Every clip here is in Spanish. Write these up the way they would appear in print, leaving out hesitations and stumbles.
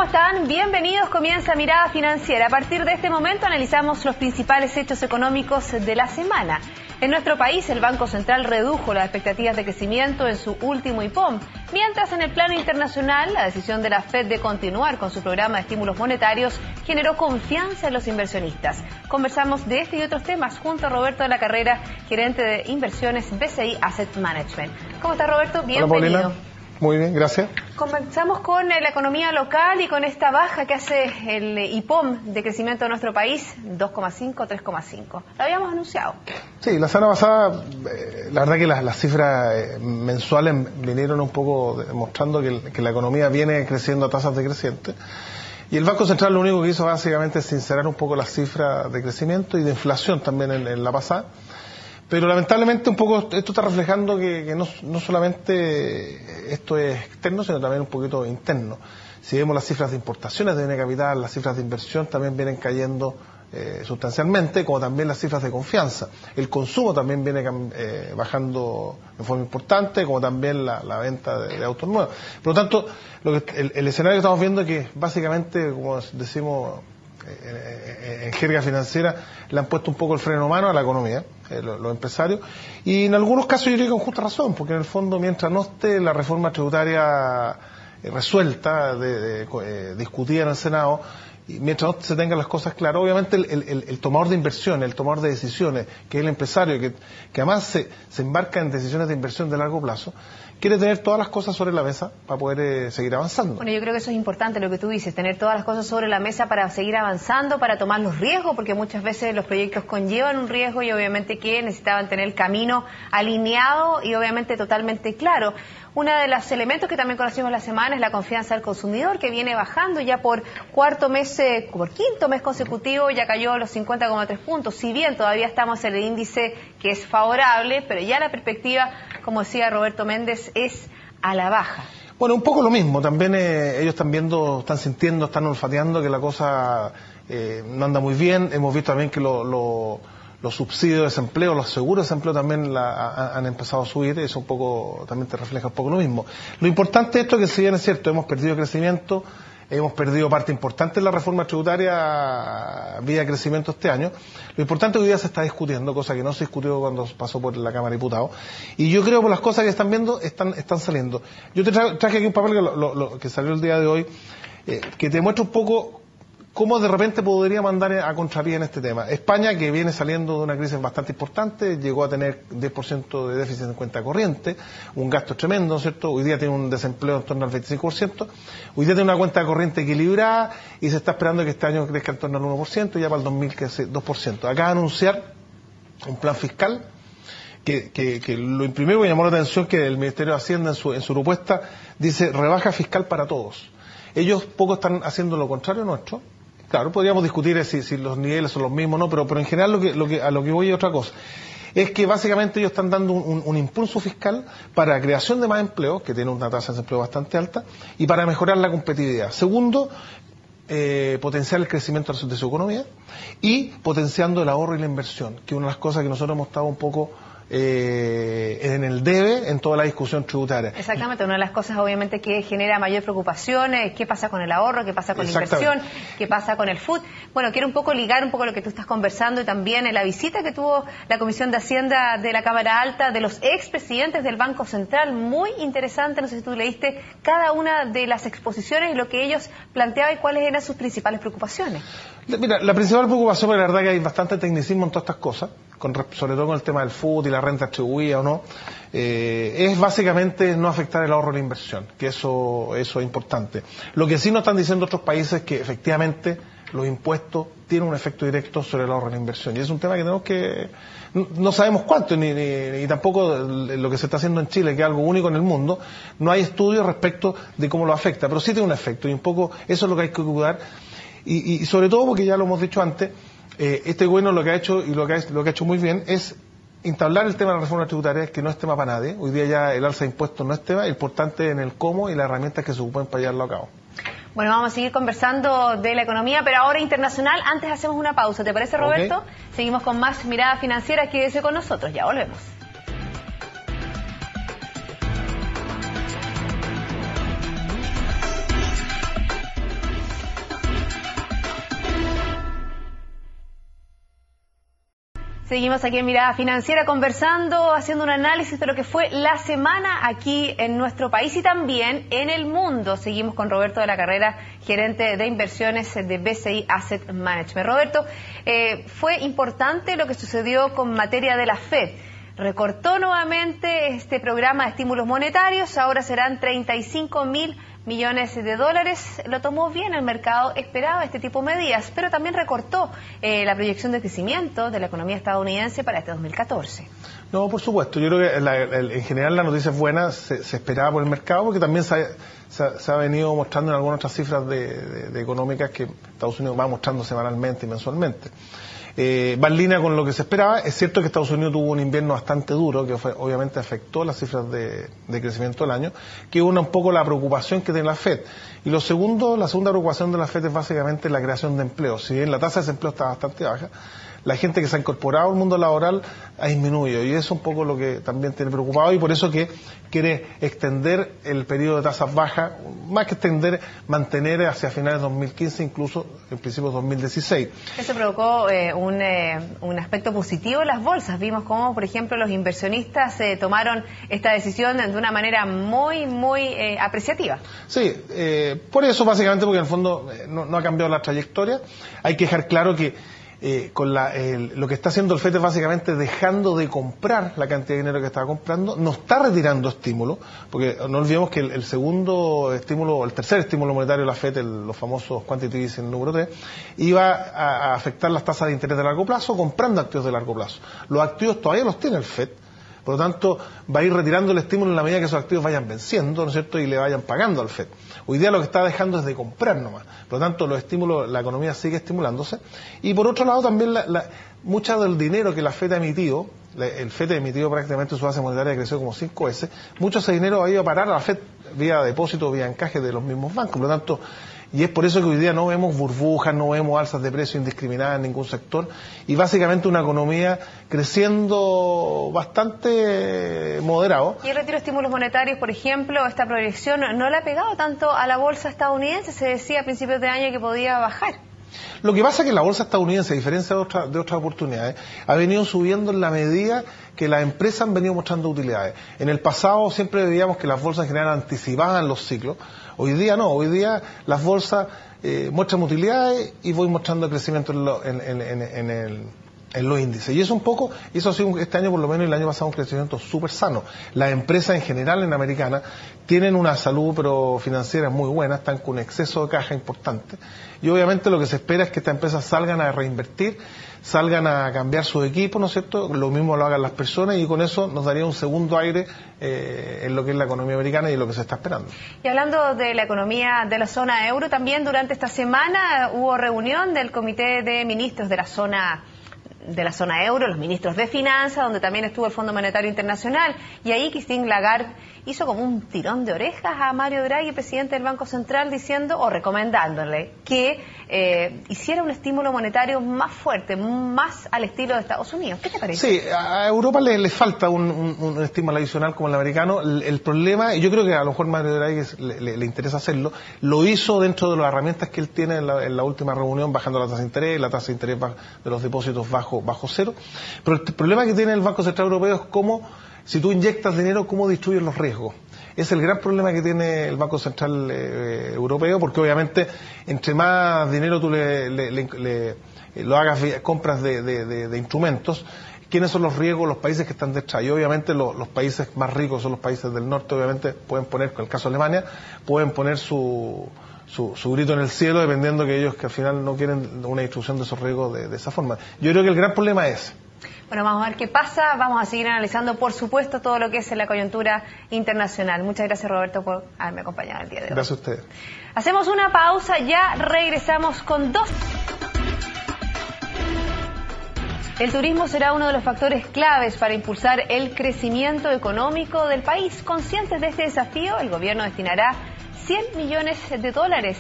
¿Cómo están? Bienvenidos, comienza Mirada Financiera. A partir de este momento analizamos los principales hechos económicos de la semana. En nuestro país, el Banco Central redujo las expectativas de crecimiento en su último IPOM, mientras en el plano internacional, la decisión de la FED de continuar con su programa de estímulos monetarios generó confianza en los inversionistas. Conversamos de este y otros temas junto a Roberto de la Carrera, gerente de inversiones BCI Asset Management. ¿Cómo está, Roberto? Bienvenido. Hola, Paulina. Muy bien, gracias. Comenzamos con la economía local y con esta baja que hace el IPOM de crecimiento de nuestro país, 2,5, 3,5. Lo habíamos anunciado. Sí, la semana pasada, la verdad que las cifras mensuales vinieron un poco demostrando que la economía viene creciendo a tasas decrecientes. Y el Banco Central lo único que hizo básicamente es sincerar un poco las cifras de crecimiento y de inflación también en la pasada. Pero lamentablemente un poco esto está reflejando que no solamente esto es externo, sino también un poquito interno. Si vemos las cifras de importaciones de bienes de capital, las cifras de inversión también vienen cayendo sustancialmente, como también las cifras de confianza. El consumo también viene bajando de forma importante, como también la venta de autos nuevos. Por lo tanto, el escenario que estamos viendo es que básicamente, como decimos en jerga financiera, le han puesto un poco el freno a mano a la economía, los empresarios, y en algunos casos yo diría con justa razón, porque en el fondo mientras no esté la reforma tributaria resuelta, discutida en el Senado, y mientras no se tengan las cosas claras, obviamente el tomador de inversión, el tomador de decisiones, que es el empresario, que además se embarca en decisiones de inversión de largo plazo, quiere tener todas las cosas sobre la mesa para poder seguir avanzando. Bueno, yo creo que eso es importante lo que tú dices, tener todas las cosas sobre la mesa para seguir avanzando, para tomar los riesgos, porque muchas veces los proyectos conllevan un riesgo y obviamente que necesitaban tener el camino alineado y obviamente totalmente claro. Uno de los elementos que también conocimos la semana es la confianza del consumidor, que viene bajando ya por quinto mes consecutivo, ya cayó a los 50,3 puntos. Si bien todavía estamos en el índice que es favorable, pero ya la perspectiva, como decía Roberto Méndez, es a la baja. Bueno, un poco lo mismo. También ellos están viendo, están sintiendo, están olfateando que la cosa no anda muy bien. Hemos visto también que los subsidios de desempleo, los seguros de desempleo también han empezado a subir. Eso un poco también te refleja un poco lo mismo. Lo importante de esto es que, si bien es cierto, hemos perdido crecimiento, hemos perdido parte importante en la reforma tributaria vía crecimiento este año. Lo importante hoy día se está discutiendo, cosa que no se discutió cuando pasó por la Cámara de Diputados. Y yo creo que las cosas que están viendo están saliendo. Yo te traje aquí un papel que salió el día de hoy, que te muestra un poco cómo de repente podría mandar a contrapié en este tema. España, que viene saliendo de una crisis bastante importante, llegó a tener 10% de déficit en cuenta corriente, un gasto tremendo, ¿cierto? Hoy día tiene un desempleo en torno al 25%, hoy día tiene una cuenta corriente equilibrada y se está esperando que este año crezca en torno al 1% y ya para el 2000 crece 2%. Acaba de anunciar un plan fiscal que lo primero que llamó la atención que el Ministerio de Hacienda en su propuesta dice rebaja fiscal para todos. Ellos poco están haciendo lo contrario nuestro. Claro, podríamos discutir si los niveles son los mismos o no, pero en general a lo que voy es otra cosa. Es que básicamente ellos están dando un impulso fiscal para la creación de más empleo, que tiene una tasa de desempleo bastante alta, y para mejorar la competitividad. Segundo, potenciar el crecimiento de su economía y potenciando el ahorro y la inversión, que es una de las cosas que nosotros hemos estado un poco en el debe en toda la discusión tributaria. Exactamente, una de las cosas obviamente que genera mayor preocupación es qué pasa con el ahorro, qué pasa con la inversión, qué pasa con el food. Bueno, quiero un poco ligar un poco lo que tú estás conversando y también en la visita que tuvo la Comisión de Hacienda de la Cámara Alta de los expresidentes del Banco Central, muy interesante, no sé si tú leíste cada una de las exposiciones y lo que ellos planteaban y cuáles eran sus principales preocupaciones. Mira, la principal preocupación, la verdad que hay bastante tecnicismo en todas estas cosas, sobre todo con el tema del food y la renta atribuida o no, es básicamente no afectar el ahorro y la inversión, que eso es importante. Lo que sí nos están diciendo otros países es que efectivamente los impuestos tienen un efecto directo sobre el ahorro y la inversión, y es un tema que tenemos que... No sabemos cuánto, ni tampoco lo que se está haciendo en Chile, que es algo único en el mundo. No hay estudios respecto de cómo lo afecta, pero sí tiene un efecto, y un poco eso es lo que hay que cuidar. Y sobre todo porque ya lo hemos dicho antes, este gobierno lo que ha hecho y lo que ha hecho muy bien es entablar el tema de la reforma tributaria, que no es tema para nadie. Hoy día ya el alza de impuestos no es tema, lo importante en el cómo y las herramientas que se ocupan para llevarlo a cabo. Bueno, vamos a seguir conversando de la economía, pero ahora internacional. Antes hacemos una pausa, ¿te parece, Roberto? Okay. Seguimos con más Mirada Financiera, quédese con nosotros, ya volvemos. Seguimos aquí en Mirada Financiera conversando, haciendo un análisis de lo que fue la semana aquí en nuestro país y también en el mundo. Seguimos con Roberto de la Carrera, gerente de inversiones de BCI Asset Management. Roberto, fue importante lo que sucedió con materia de la FED. Recortó nuevamente este programa de estímulos monetarios, ahora serán 35.000 millones de dólares. Lo tomó bien el mercado, esperaba este tipo de medidas, pero también recortó la proyección de crecimiento de la economía estadounidense para este 2014. No, por supuesto. Yo creo que en general la noticia es buena, se esperaba por el mercado, porque también se ha venido mostrando en algunas otras cifras de económicas que Estados Unidos va mostrando semanalmente y mensualmente. Va en línea con lo que se esperaba. Es cierto que Estados Unidos tuvo un invierno bastante duro, que obviamente afectó las cifras de crecimiento del año, que es un poco la preocupación que tiene la FED. Y la segunda preocupación de la FED es básicamente la creación de empleo. Si bien la tasa de desempleo está bastante baja, la gente que se ha incorporado al mundo laboral ha disminuido, y eso es un poco lo que también tiene preocupado, y por eso que quiere extender el periodo de tasas bajas, más que extender, mantener hacia finales de 2015, incluso en principio de 2016. Eso provocó un aspecto positivo en las bolsas. Vimos cómo, por ejemplo, los inversionistas tomaron esta decisión de una manera muy apreciativa. Sí, por eso básicamente, porque en el fondo no ha cambiado la trayectoria. Hay que dejar claro que con lo que está haciendo el FED es básicamente dejando de comprar la cantidad de dinero que estaba comprando, no está retirando estímulo, porque no olvidemos que el segundo estímulo, el tercer estímulo monetario de la FED, los famosos quantitative easing número 3, iba a afectar las tasas de interés de largo plazo comprando activos de largo plazo. Los activos todavía los tiene el FED, por lo tanto va a ir retirando el estímulo en la medida que esos activos vayan venciendo, ¿no es cierto?, y le vayan pagando al FED. Hoy día lo que está dejando es de comprar nomás. Por lo tanto, los estímulos, la economía sigue estimulándose. Y por otro lado, también mucha del dinero que la FED ha emitido, el FED ha emitido prácticamente su base monetaria, creció como 5 veces, mucho de ese dinero ha ido a parar a la FED vía depósito, vía encaje de los mismos bancos. Por lo tanto, y es por eso que hoy día no vemos burbujas, no vemos alzas de precios indiscriminadas en ningún sector, y básicamente una economía creciendo bastante moderado. Y el retiro de estímulos monetarios, por ejemplo, esta proyección no le ha pegado tanto a la bolsa estadounidense. Se decía a principios de año que podía bajar. Lo que pasa es que la bolsa estadounidense, a diferencia de otras oportunidades, ha venido subiendo en la medida que las empresas han venido mostrando utilidades. En el pasado siempre veíamos que las bolsas en general anticipaban los ciclos. Hoy día no, hoy día las bolsas muestran utilidades y voy mostrando crecimiento en los índices. Y eso un poco, eso ha sido este año por lo menos, y el año pasado, un crecimiento súper sano. Las empresas en general en Americana tienen una salud pero financiera muy buena, están con un exceso de caja importante. Y obviamente lo que se espera es que estas empresas salgan a reinvertir, salgan a cambiar su equipo, ¿no es cierto? Lo mismo lo hagan las personas, y con eso nos daría un segundo aire en lo que es la economía americana y lo que se está esperando. Y hablando de la economía de la zona euro, también durante esta semana hubo reunión del Comité de Ministros de la zona euro, los ministros de finanzas, donde también estuvo el Fondo Monetario Internacional, y ahí Christine Lagarde hizo como un tirón de orejas a Mario Draghi, presidente del Banco Central, diciendo o recomendándole que hiciera un estímulo monetario más fuerte, más al estilo de Estados Unidos. ¿Qué te parece? Sí, a Europa le falta un estímulo adicional como el americano. El problema, y yo creo que a lo mejor Mario Draghi le interesa hacerlo, lo hizo dentro de las herramientas que él tiene en la última reunión, bajando la tasa de interés, la tasa de interés de los depósitos bajo cero. Pero el problema que tiene el Banco Central Europeo es cómo, si tú inyectas dinero, cómo distribuyes los riesgos. Es el gran problema que tiene el Banco Central Europeo, porque obviamente entre más dinero tú lo hagas compras de instrumentos, ¿quiénes son los riesgos? Los países que están detrás. Y obviamente los países más ricos son los países del norte. Obviamente pueden poner, con el caso de Alemania, pueden poner su grito en el cielo, dependiendo que ellos que al final no quieren una distribución de esos riesgos de esa forma. Yo creo que el gran problema es... Bueno, vamos a ver qué pasa. Vamos a seguir analizando, por supuesto, todo lo que es la coyuntura internacional. Muchas gracias, Roberto, por haberme acompañado el día de hoy. Gracias a ustedes. Hacemos una pausa, ya regresamos con dos. El turismo será uno de los factores claves para impulsar el crecimiento económico del país. Conscientes de este desafío, el gobierno destinará $100 millones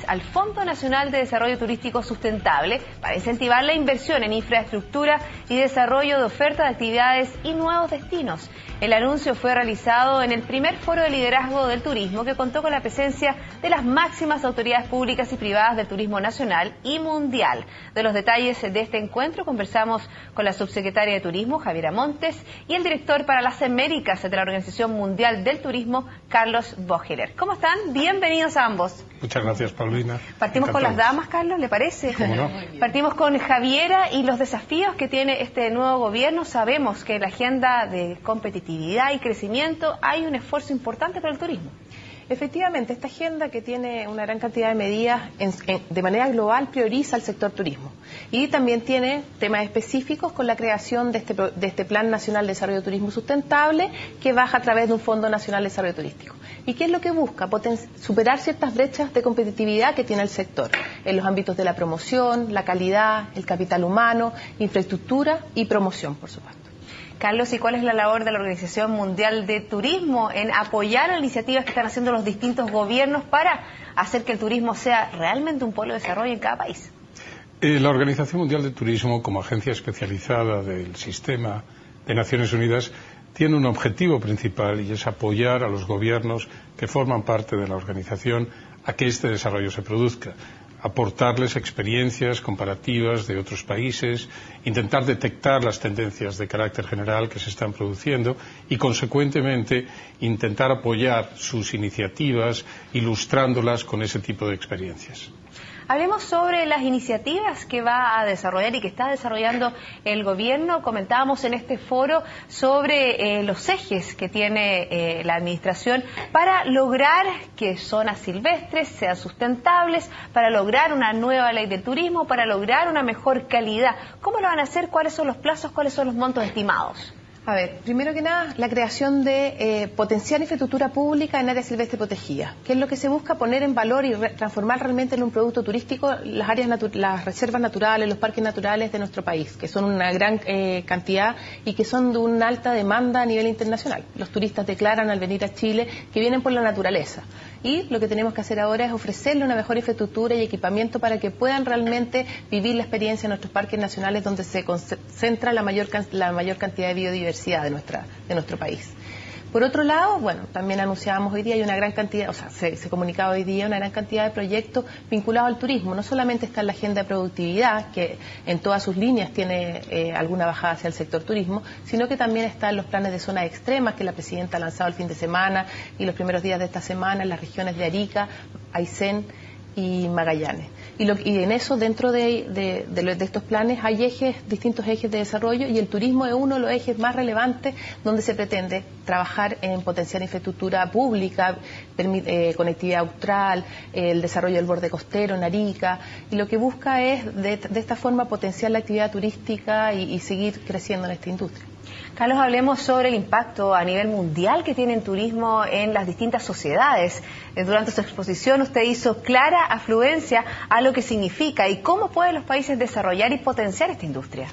al Fondo Nacional de Desarrollo Turístico Sustentable para incentivar la inversión en infraestructura y desarrollo de oferta de actividades y nuevos destinos. El anuncio fue realizado en el primer foro de liderazgo del turismo, que contó con la presencia de las máximas autoridades públicas y privadas del turismo nacional y mundial. De los detalles de este encuentro conversamos con la subsecretaria de Turismo, Javiera Montes, y el director para las Américas de la Organización Mundial del Turismo, Carlos Bogerer. ¿Cómo están? Bienvenidos a ambos. Muchas gracias, Paulina. Partimos con las damas, Carlos, ¿le parece? ¿Cómo no? Partimos con Javiera y los desafíos que tiene este nuevo gobierno. Sabemos que en la agenda de competitividad y crecimiento hay un esfuerzo importante para el turismo. Efectivamente, esta agenda, que tiene una gran cantidad de medidas, de manera global prioriza el sector turismo y también tiene temas específicos con la creación de este Plan Nacional de Desarrollo de Turismo Sustentable, que baja a través de un Fondo Nacional de Desarrollo Turístico. ¿Y qué es lo que busca? Superar ciertas brechas de competitividad que tiene el sector en los ámbitos de la promoción, la calidad, el capital humano, infraestructura y promoción, por supuesto. Carlos, ¿y cuál es la labor de la Organización Mundial de Turismo en apoyar las iniciativas que están haciendo los distintos gobiernos para hacer que el turismo sea realmente un polo de desarrollo en cada país? La Organización Mundial de Turismo, como agencia especializada del sistema de Naciones Unidas, tiene un objetivo principal, y es apoyar a los gobiernos que forman parte de la organización a que este desarrollo se produzca. Aportarles experiencias comparativas de otros países, intentar detectar las tendencias de carácter general que se están produciendo y, consecuentemente, intentar apoyar sus iniciativas ilustrándolas con ese tipo de experiencias. Hablemos sobre las iniciativas que va a desarrollar y que está desarrollando el gobierno. Comentábamos en este foro sobre los ejes que tiene la administración para lograr que zonas silvestres sean sustentables, para lograr una nueva ley del turismo, para lograr una mejor calidad. ¿Cómo lo van a hacer? ¿Cuáles son los plazos? ¿Cuáles son los montos estimados? A ver, primero que nada, la creación de potenciar infraestructura pública en áreas silvestres protegidas, que es lo que se busca poner en valor y transformar realmente en un producto turístico las reservas naturales, los parques naturales de nuestro país, que son una gran cantidad y que son de una alta demanda a nivel internacional. Los turistas declaran al venir a Chile que vienen por la naturaleza. Y lo que tenemos que hacer ahora es ofrecerle una mejor infraestructura y equipamiento para que puedan realmente vivir la experiencia en nuestros parques nacionales, donde se concentra la mayor cantidad de biodiversidad de nuestro país. Por otro lado, bueno, también anunciábamos hoy día, hay una gran cantidad, o sea, se comunicaba hoy día una gran cantidad de proyectos vinculados al turismo. No solamente está en la agenda de productividad, que en todas sus líneas tiene alguna bajada hacia el sector turismo, sino que también están los planes de zonas extremas que la presidenta ha lanzado el fin de semana y los primeros días de esta semana en las regiones de Arica, Aysén y Magallanes. Y en eso, dentro de estos planes, hay distintos ejes de desarrollo, y el turismo es uno de los ejes más relevantes, donde se pretende trabajar en potenciar infraestructura pública, conectividad austral, el desarrollo del borde costero en Arica, y lo que busca es de esta forma potenciar la actividad turística y seguir creciendo en esta industria. Carlos, hablemos sobre el impacto a nivel mundial que tiene el turismo en las distintas sociedades. Durante su exposición usted hizo clara afluencia a lo que significa y cómo pueden los países desarrollar y potenciar esta industria.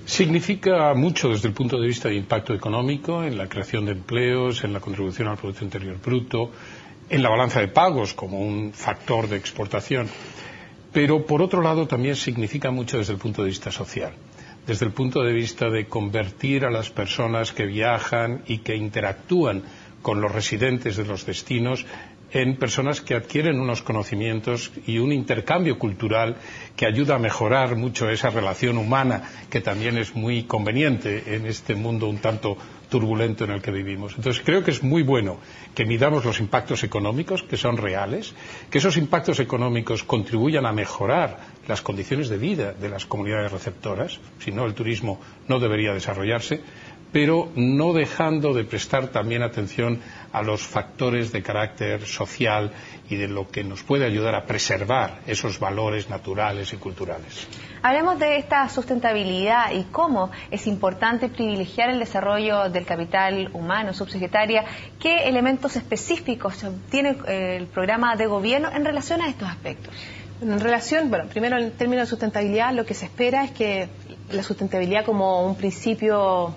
Significa mucho desde el punto de vista de impacto económico, en la creación de empleos, en la contribución al Producto Interior Bruto, en la balanza de pagos como un factor de exportación. Pero, por otro lado, también significa mucho desde el punto de vista social, desde el punto de vista de convertir a las personas que viajan y que interactúan con los residentes de los destinos en personas que adquieren unos conocimientos y un intercambio cultural que ayuda a mejorar mucho esa relación humana, que también es muy conveniente en este mundo un tanto turbulento en el que vivimos. Entonces creo que es muy bueno que midamos los impactos económicos, que son reales, que esos impactos económicos contribuyan a mejorar las condiciones de vida de las comunidades receptoras, si no el turismo no debería desarrollarse, pero no dejando de prestar también atención a los factores de carácter social y de lo que nos puede ayudar a preservar esos valores naturales y culturales. Hablemos de esta sustentabilidad y cómo es importante privilegiar el desarrollo del capital humano. Subsecretaria, ¿qué elementos específicos tiene el programa de gobierno en relación a estos aspectos? En relación, primero en términos de sustentabilidad, lo que se espera es que la sustentabilidad como un principio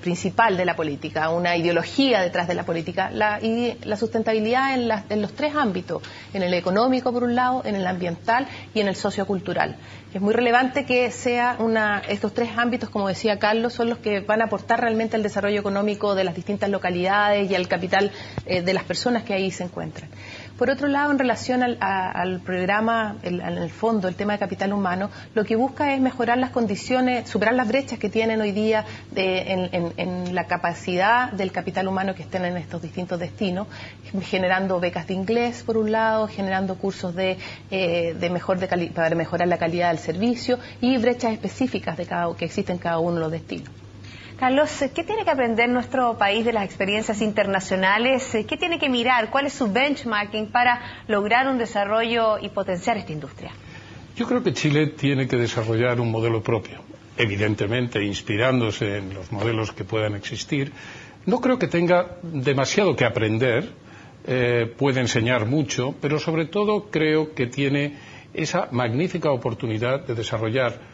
principal de la política, una ideología detrás de la política, y la sustentabilidad en los tres ámbitos, en el económico por un lado, en el ambiental y en el sociocultural. Es muy relevante que estos tres ámbitos, como decía Carlos, son los que van a aportar realmente al desarrollo económico de las distintas localidades y al capital de las personas que ahí se encuentran. Por otro lado, en relación al programa, en el fondo, el tema de capital humano, lo que busca es mejorar las condiciones, superar las brechas que tienen hoy día en la capacidad del capital humano que estén en estos distintos destinos, generando becas de inglés, por un lado, generando cursos para mejorar la calidad del servicio y brechas específicas que existen en cada uno de los destinos. Carlos, ¿qué tiene que aprender nuestro país de las experiencias internacionales? ¿Qué tiene que mirar? ¿Cuál es su benchmarking para lograr un desarrollo y potenciar esta industria? Yo creo que Chile tiene que desarrollar un modelo propio, evidentemente inspirándose en los modelos que puedan existir. No creo que tenga demasiado que aprender, puede enseñar mucho, pero sobre todo creo que tiene esa magnífica oportunidad de desarrollar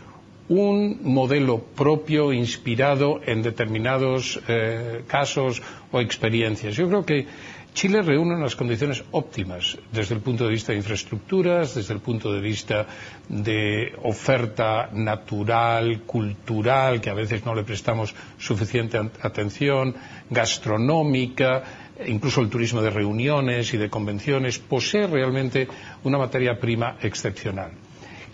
un modelo propio inspirado en determinados casos o experiencias. Yo creo que Chile reúne unas condiciones óptimas desde el punto de vista de infraestructuras, desde el punto de vista de oferta natural, cultural, que a veces no le prestamos suficiente atención, gastronómica, incluso el turismo de reuniones y de convenciones. Posee realmente una materia prima excepcional.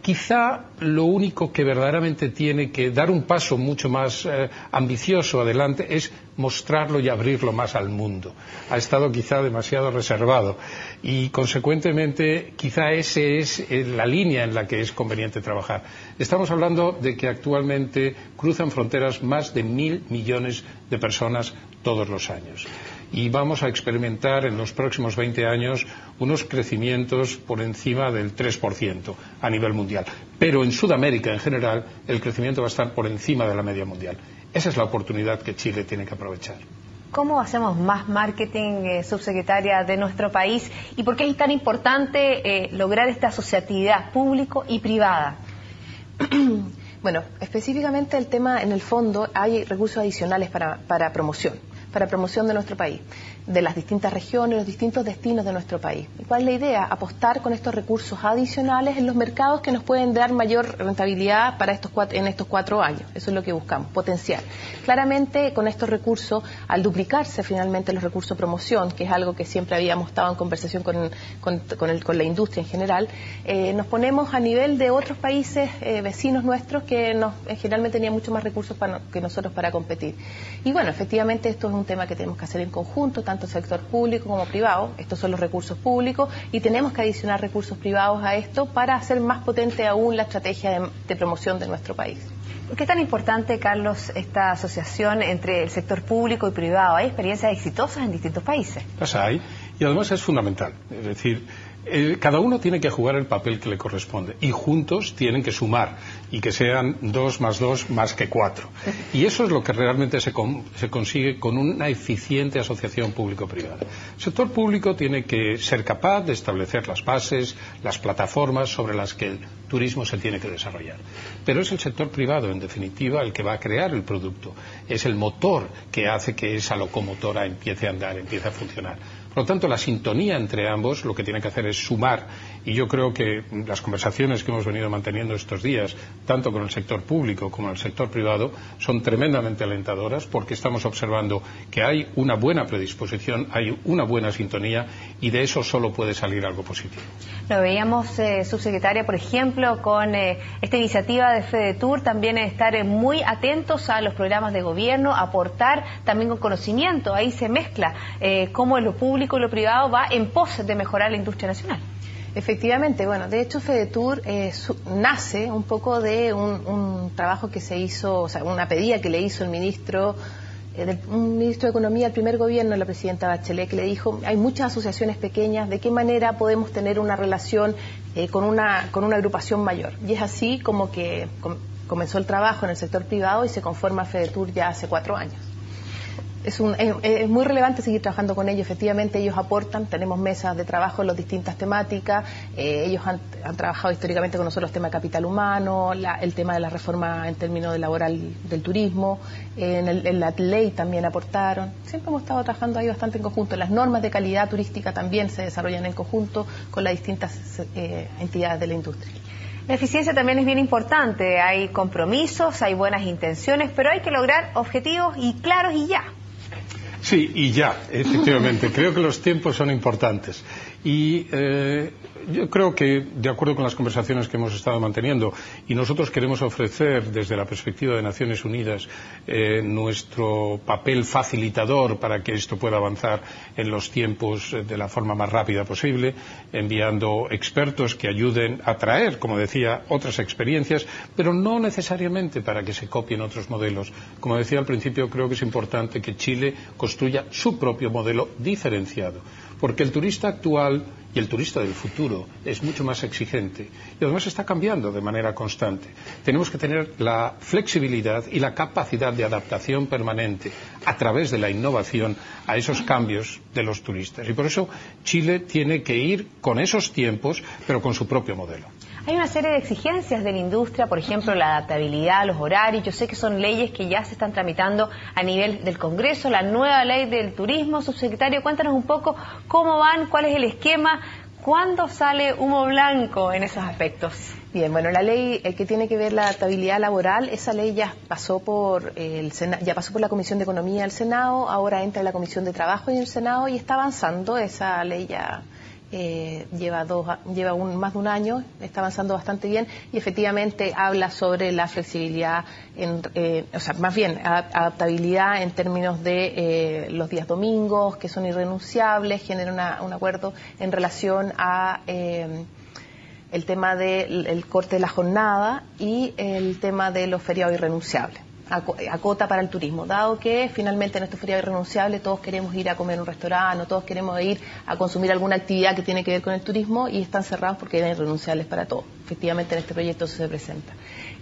Quizá lo único que verdaderamente tiene que dar un paso mucho más ambicioso adelante es mostrarlo y abrirlo más al mundo. Ha estado quizá demasiado reservado y, consecuentemente, quizá esa es la línea en la que es conveniente trabajar. Estamos hablando de que actualmente cruzan fronteras más de 1.000 millones de personas todos los años. Y vamos a experimentar en los próximos 20 años unos crecimientos por encima del 3% a nivel mundial. Pero en Sudamérica, en general, el crecimiento va a estar por encima de la media mundial. Esa es la oportunidad que Chile tiene que aprovechar. ¿Cómo hacemos más marketing, subsecretaria, de nuestro país? ¿Y por qué es tan importante lograr esta asociatividad público y privada? Bueno, específicamente el tema, en el fondo, hay recursos adicionales para promoción de nuestro país, de las distintas regiones, los distintos destinos de nuestro país. ¿Cuál es la idea? Apostar con estos recursos adicionales en los mercados que nos pueden dar mayor rentabilidad en estos 4 años. Eso es lo que buscamos, potenciar. Claramente, con estos recursos, al duplicarse finalmente los recursos de promoción, que es algo que siempre habíamos estado en conversación con la industria en general, nos ponemos a nivel de otros países vecinos nuestros que generalmente tenían mucho más recursos que nosotros para competir. Y bueno, efectivamente esto es un tema que tenemos que hacer en conjunto, tanto el sector público como privado. Estos son los recursos públicos y tenemos que adicionar recursos privados a esto para hacer más potente aún la estrategia de promoción de nuestro país. ¿Por qué es tan importante, Carlos, esta asociación entre el sector público y privado? Hay experiencias exitosas en distintos países. Las hay, y además es fundamental. Es decir, cada uno tiene que jugar el papel que le corresponde y juntos tienen que sumar y que sean 2 más 2 más que 4. Y eso es lo que realmente se consigue con una eficiente asociación público-privada. El sector público tiene que ser capaz de establecer las bases, las plataformas sobre las que el turismo se tiene que desarrollar. Pero es el sector privado, en definitiva, el que va a crear el producto. Es el motor que hace que esa locomotora empiece a andar, empiece a funcionar. Por lo tanto, la sintonía entre ambos lo que tiene que hacer es sumar, y yo creo que las conversaciones que hemos venido manteniendo estos días, tanto con el sector público como el sector privado, son tremendamente alentadoras porque estamos observando que hay una buena predisposición, hay una buena sintonía y de eso solo puede salir algo positivo. Lo veíamos, subsecretaria, por ejemplo, con esta iniciativa de FEDETUR, también estar muy atentos a los programas de gobierno, aportar también con conocimiento, ahí se mezcla cómo lo público y lo privado va en pos de mejorar la industria nacional. Efectivamente, bueno, de hecho FEDETUR nace un poco de un trabajo que se hizo, o sea, una pedida que le hizo el ministro de Economía al primer gobierno de la presidenta Bachelet, que le dijo, hay muchas asociaciones pequeñas, ¿de qué manera podemos tener una relación con una agrupación mayor? Y es así como que comenzó el trabajo en el sector privado y se conforma FEDETUR ya hace 4 años. Es muy relevante seguir trabajando con ellos. Efectivamente, ellos aportan, tenemos mesas de trabajo en las distintas temáticas. Ellos han trabajado históricamente con nosotros el tema de capital humano, el tema de la reforma en términos de laboral del turismo, en la ley también aportaron. Siempre hemos estado trabajando ahí bastante en conjunto. Las normas de calidad turística también se desarrollan en conjunto con las distintas entidades de la industria. La eficiencia también es bien importante. Hay compromisos, hay buenas intenciones, pero hay que lograr objetivos y claros y ya. Sí, y ya, efectivamente. Creo que los tiempos son importantes. Y yo creo que, de acuerdo con las conversaciones que hemos estado manteniendo, y nosotros queremos ofrecer desde la perspectiva de Naciones Unidas nuestro papel facilitador para que esto pueda avanzar en los tiempos de la forma más rápida posible, enviando expertos que ayuden a traer, como decía, otras experiencias, pero no necesariamente para que se copien otros modelos. Como decía al principio, creo que es importante que Chile construya su propio modelo diferenciado, porque el turista actual y el turista del futuro es mucho más exigente y además está cambiando de manera constante. Tenemos que tener la flexibilidad y la capacidad de adaptación permanente a través de la innovación a esos cambios de los turistas. Y por eso Chile tiene que ir con esos tiempos, pero con su propio modelo. Hay una serie de exigencias de la industria, por ejemplo, la adaptabilidad, los horarios. Yo sé que son leyes que ya se están tramitando a nivel del Congreso, la nueva ley del turismo. Subsecretario, cuéntanos un poco cómo van, cuál es el esquema, cuándo sale humo blanco en esos aspectos. Bien, bueno, la ley que tiene que ver la adaptabilidad laboral, esa ley ya pasó por ya pasó por la Comisión de Economía del Senado, ahora entra en la Comisión de Trabajo y el Senado y está avanzando. Esa ley ya lleva más de un año, está avanzando bastante bien y efectivamente habla sobre la flexibilidad, o sea, más bien adaptabilidad en términos de los días domingos, que son irrenunciables, genera un acuerdo en relación a el tema del corte de la jornada y el tema de los feriados irrenunciables. Acota para el turismo, dado que finalmente en este feriado irrenunciable todos queremos ir a comer en un restaurante, todos queremos ir a consumir alguna actividad que tiene que ver con el turismo y están cerrados porque eran irrenunciables para todos. Efectivamente en este proyecto eso se presenta.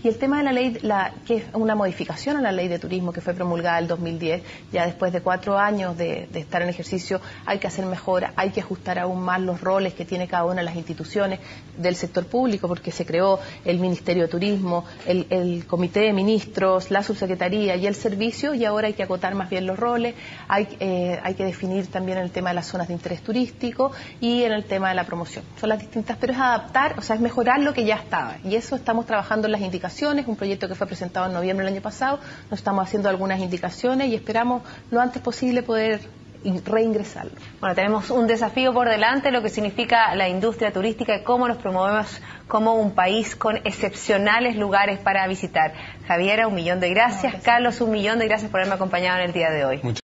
Y el tema de la ley, que es una modificación a la ley de turismo que fue promulgada en el 2010, ya después de 4 años de estar en ejercicio, hay que hacer mejoras, hay que ajustar aún más los roles que tiene cada una de las instituciones del sector público, porque se creó el Ministerio de Turismo, el Comité de Ministros, la Subsecretaría y el Servicio, y ahora hay que acotar más bien los roles, hay que definir también el tema de las zonas de interés turístico y en el tema de la promoción. Son las distintas, pero es adaptar, o sea, es mejorar lo que ya estaba, y eso estamos trabajando en las indicaciones, un proyecto que fue presentado en noviembre del año pasado, nos estamos haciendo algunas indicaciones y esperamos lo antes posible poder reingresarlo. Bueno, tenemos un desafío por delante, lo que significa la industria turística y cómo nos promovemos como un país con excepcionales lugares para visitar. Javiera, 1.000.000 de gracias. Carlos, 1.000.000 de gracias por haberme acompañado en el día de hoy.